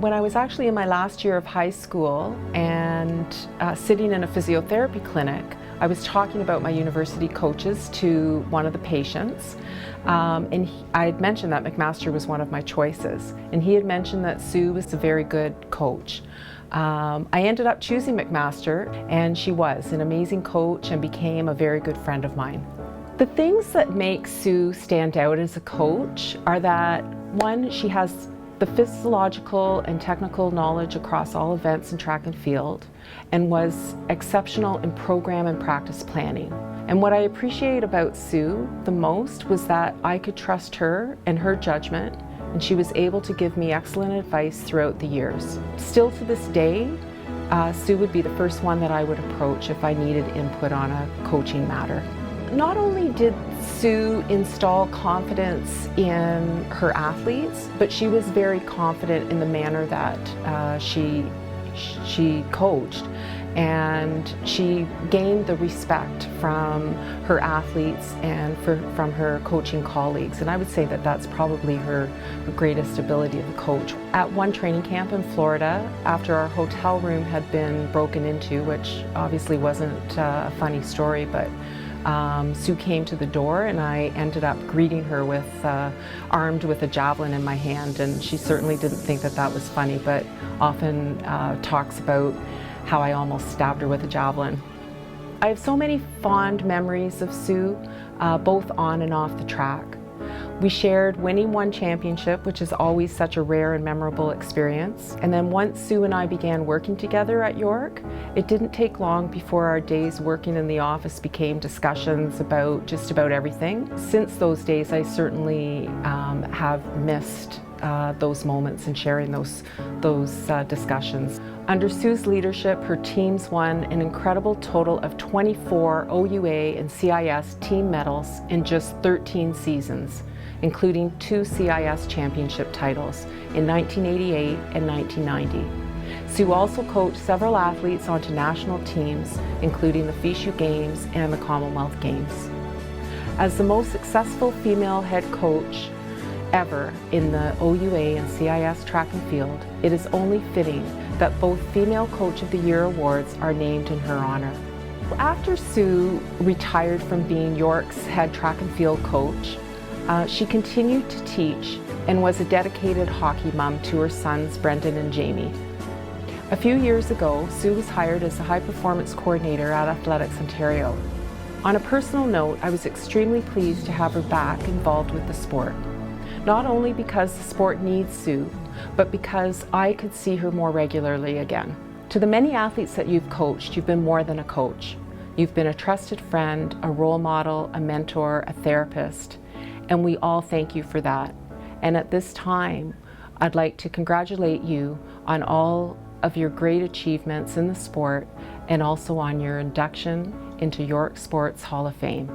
When I was actually in my last year of high school and sitting in a physiotherapy clinic, I was talking about my university coaches to one of the patients, and I had mentioned that McMaster was one of my choices, and he had mentioned that Sue was a very good coach. I ended up choosing McMaster, and she was an amazing coach and became a very good friend of mine. The things that make Sue stand out as a coach are that, one, she has the physiological and technical knowledge across all events in track and field, and was exceptional in program and practice planning. And what I appreciate about Sue the most was that I could trust her and her judgment, and she was able to give me excellent advice throughout the years. Still to this day, Sue would be the first one that I would approach if I needed input on a coaching matter. Not only did Sue install confidence in her athletes, but she was very confident in the manner that she coached, and she gained the respect from her athletes and from her coaching colleagues, and I would say that that's probably her greatest ability as a coach. At one training camp in Florida, after our hotel room had been broken into, which obviously wasn't a funny story, but Sue came to the door, and I ended up greeting her with armed with a javelin in my hand, and she certainly didn't think that that was funny, but often talks about how I almost stabbed her with a javelin. I have so many fond memories of Sue, both on and off the track. We shared winning one championship, which is always such a rare and memorable experience. And then once Sue and I began working together at York, it didn't take long before our days working in the office became discussions about just about everything. Since those days, I certainly have missed those moments and sharing those discussions. Under Sue's leadership, her teams won an incredible total of 24 OUA and CIS team medals in just 13 seasons, including 2 CIS championship titles in 1988 and 1990. Sue also coached several athletes onto national teams, including the FISU Games and the Commonwealth Games. As the most successful female head coach ever in the OUA and CIS track and field, it is only fitting that both Female Coach of the Year awards are named in her honor. After Sue retired from being York's head track and field coach, she continued to teach and was a dedicated hockey mom to her sons Brendan and Jamie. A few years ago, Sue was hired as the high performance coordinator at Athletics Ontario. On a personal note, I was extremely pleased to have her back involved with the sport. Not only because the sport needs Sue, but because I could see her more regularly again. To the many athletes that you've coached, you've been more than a coach. You've been a trusted friend, a role model, a mentor, a therapist, and we all thank you for that. And at this time, I'd like to congratulate you on all of your great achievements in the sport, and also on your induction into York Sports Hall of Fame.